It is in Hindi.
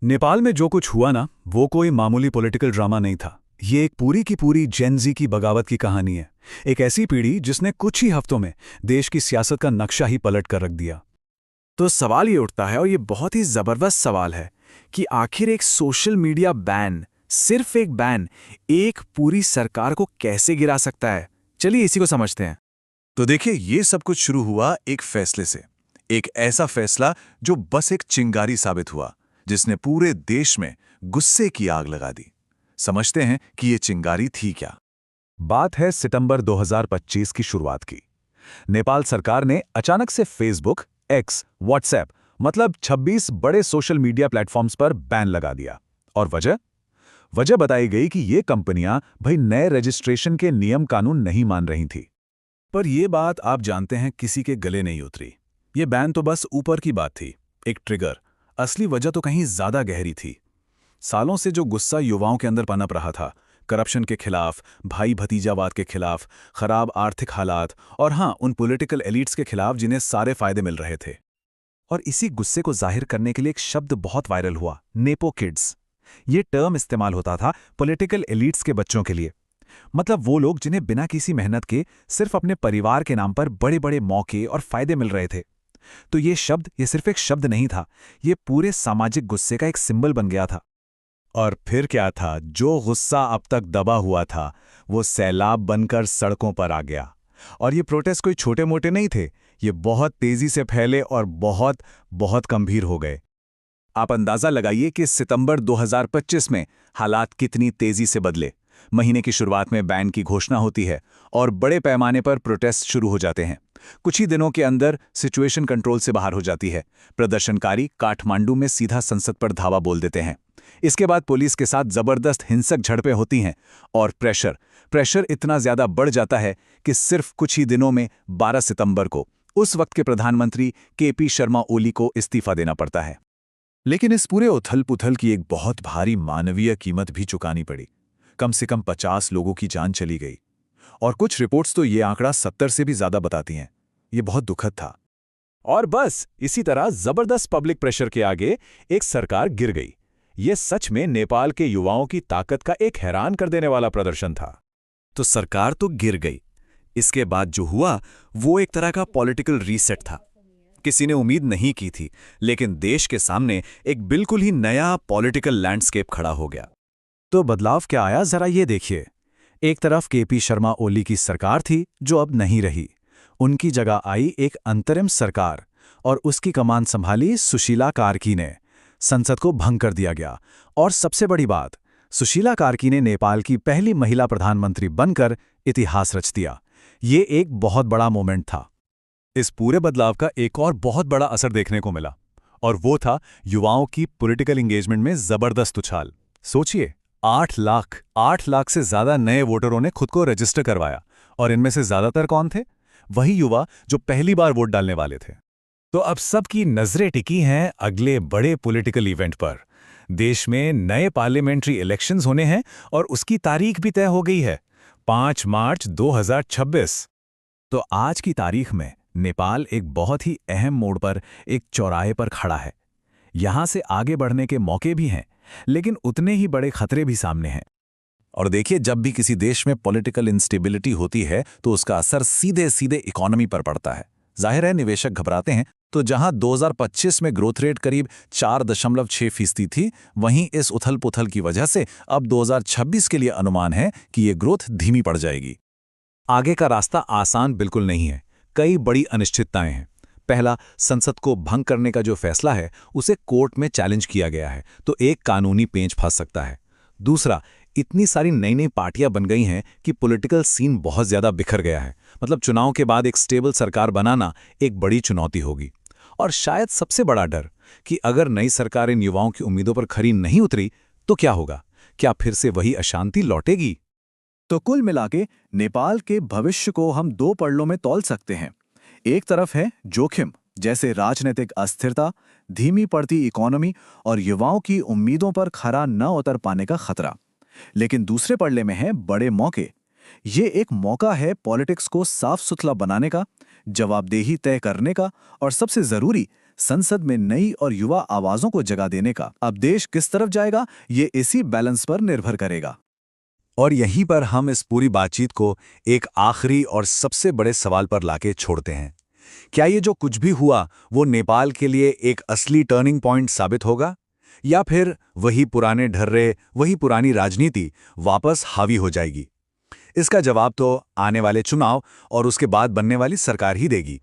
नेपाल में जो कुछ हुआ ना, वो कोई मामूली पॉलिटिकल ड्रामा नहीं था। ये एक पूरी की पूरी जेन ज़ी की बगावत की कहानी है। एक ऐसी पीढ़ी जिसने कुछ ही हफ्तों में देश की सियासत का नक्शा ही पलट कर रख दिया। तो सवाल ये उठता है और ये बहुत ही जबरदस्त सवाल है कि आखिर एक सोशल मीडिया बैन, सिर्फ एक बैन, एक पूरी सरकार को कैसे गिरा सकता है। चलिए इसी को समझते हैं। तो देखिए, ये सब कुछ शुरू हुआ एक फैसले से। एक ऐसा फैसला जो बस एक चिंगारी साबित हुआ, जिसने पूरे देश में गुस्से की आग लगा दी। समझते हैं कि ये चिंगारी थी क्या। बात है सितंबर 2025 की शुरुआत की। नेपाल सरकार ने अचानक से फेसबुक, एक्स, व्हाट्सएप मतलब 26 बड़े सोशल मीडिया प्लेटफॉर्म्स पर बैन लगा दिया। और वजह बताई गई कि ये कंपनियां भाई नए रजिस्ट्रेशन के नियम कानून नहीं मान रही थी। पर यह बात आप जानते हैं किसी के गले नहीं उतरी। ये बैन तो बस ऊपर की बात थी, एक ट्रिगर। असली वजह तो कहीं ज्यादा गहरी थी। सालों से जो गुस्सा युवाओं के अंदर पनप रहा था, करप्शन के खिलाफ, भाई भतीजावाद के खिलाफ, खराब आर्थिक हालात और हाँ, उन पॉलिटिकल एलिट्स के खिलाफ जिन्हें सारे फायदे मिल रहे थे। और इसी गुस्से को जाहिर करने के लिए एक शब्द बहुत वायरल हुआ, नेपो किड्स। ये टर्म इस्तेमाल होता था पॉलिटिकल एलिट्स के बच्चों के लिए। मतलब वो लोग जिन्हें बिना किसी मेहनत के सिर्फ अपने परिवार के नाम पर बड़े बड़े मौके और फायदे मिल रहे थे। तो ये सिर्फ एक शब्द नहीं था, ये पूरे सामाजिक गुस्से का एक सिंबल बन गया था। और फिर क्या था, जो गुस्सा अब तक दबा हुआ था वो सैलाब बनकर सड़कों पर आ गया। और ये प्रोटेस्ट कोई छोटे मोटे नहीं थे, ये बहुत तेजी से फैले और बहुत बहुत गंभीर हो गए। आप अंदाजा लगाइए कि सितंबर 2025 में हालात कितनी तेजी से बदले। महीने की शुरुआत में बैन की घोषणा होती है और बड़े पैमाने पर प्रोटेस्ट शुरू हो जाते हैं। कुछ ही दिनों के अंदर सिचुएशन कंट्रोल से बाहर हो जाती है। प्रदर्शनकारी काठमांडू में सीधा संसद पर धावा बोल देते हैं। इसके बाद पुलिस के साथ जबरदस्त हिंसक झड़पें होती हैं और प्रेशर इतना ज्यादा बढ़ जाता है कि सिर्फ कुछ ही दिनों में 12 सितंबर को उस वक्त के प्रधानमंत्री केपी शर्मा ओली को इस्तीफा देना पड़ता है। लेकिन इस पूरे उथल पुथल की एक बहुत भारी मानवीय कीमत भी चुकानी पड़ी। कम से कम 50 लोगों की जान चली गई और कुछ रिपोर्ट्स तो ये आंकड़ा 70 से भी ज्यादा बताती हैं। ये बहुत दुखद था। और बस इसी तरह जबरदस्त पब्लिक प्रेशर के आगे एक सरकार गिर गई। ये सच में नेपाल के युवाओं की ताकत का एक हैरान कर देने वाला प्रदर्शन था। तो सरकार तो गिर गई। इसके बाद जो हुआ वो एक तरह का पॉलिटिकल रीसेट था। किसी ने उम्मीद नहीं की थी, लेकिन देश के सामने एक बिल्कुल ही नया पॉलिटिकल लैंडस्केप खड़ा हो गया। तो बदलाव क्या आया, जरा ये देखिए। एक तरफ केपी शर्मा ओली की सरकार थी जो अब नहीं रही। उनकी जगह आई एक अंतरिम सरकार और उसकी कमान संभाली सुशीला कार्की ने। संसद को भंग कर दिया गया और सबसे बड़ी बात, सुशीला कार्की ने नेपाल की पहली महिला प्रधानमंत्री बनकर इतिहास रच दिया। ये एक बहुत बड़ा मोमेंट था। इस पूरे बदलाव का एक और बहुत बड़ा असर देखने को मिला और वो था युवाओं की पॉलिटिकल एंगेजमेंट में जबरदस्त उछाल। सोचिए, 8 लाख से ज्यादा नए वोटरों ने खुद को रजिस्टर करवाया और इनमें से ज्यादातर कौन थे? वही युवा जो पहली बार वोट डालने वाले थे। तो अब सबकी नजरें टिकी हैं अगले बड़े पॉलिटिकल इवेंट पर। देश में नए पार्लियामेंट्री इलेक्शंस होने हैं और उसकी तारीख भी तय हो गई है, 5 मार्च 2026। तो आज की तारीख में नेपाल एक बहुत ही अहम मोड़ पर, एक चौराहे पर खड़ा है। यहां से आगे बढ़ने के मौके भी हैं, लेकिन उतने ही बड़े खतरे भी सामने हैं। और देखिए, जब भी किसी देश में पॉलिटिकल इंस्टेबिलिटी होती है तो उसका असर सीधे सीधे इकोनॉमी पर पड़ता है। जाहिर है, निवेशक घबराते हैं। तो जहां 2025 में ग्रोथ रेट करीब 4.6% थी, वहीं इस उथल पुथल की वजह से अब 2026 के लिए अनुमान है कि ये ग्रोथ धीमी पड़ जाएगी। आगे का रास्ता आसान बिल्कुल नहीं है। कई बड़ी अनिश्चितताएं हैं। पहला, संसद को भंग करने का जो फैसला है उसे कोर्ट में चैलेंज किया गया है, तो एक कानूनी पेंच फंस सकता है। दूसरा, इतनी सारी नई नई पार्टियां बन गई हैं कि पॉलिटिकल सीन बहुत ज्यादा बिखर गया है। मतलब चुनाव के बाद एक स्टेबल सरकार बनाना एक बड़ी चुनौती होगी। और शायद सबसे बड़ा डर कि अगर नई सरकार इन युवाओं की उम्मीदों पर खरी नहीं उतरी तो क्या होगा? क्या फिर से वही अशांति लौटेगी? तो कुल मिलाके नेपाल के भविष्य को हम 2 पड़लों में तौल सकते हैं। एक तरफ है जोखिम, जैसे राजनीतिक अस्थिरता, धीमी पड़ती इकोनॉमी और युवाओं की उम्मीदों पर खरा न उतर पाने का खतरा। लेकिन दूसरे पड़ले में है बड़े मौके। ये एक मौका है पॉलिटिक्स को साफ सुथरा बनाने का, जवाबदेही तय करने का और सबसे जरूरी, संसद में नई और युवा आवाजों को जगह देने का। अब देश किस तरफ जाएगा, ये इसी बैलेंस पर निर्भर करेगा। और यहीं पर हम इस पूरी बातचीत को एक आखिरी और सबसे बड़े सवाल पर लाके छोड़ते हैं। क्या ये जो कुछ भी हुआ वो नेपाल के लिए एक असली टर्निंग पॉइंट साबित होगा, या फिर वही पुराने ढर्रे, वही पुरानी राजनीति वापस हावी हो जाएगी? इसका जवाब तो आने वाले चुनाव और उसके बाद बनने वाली सरकार ही देगी।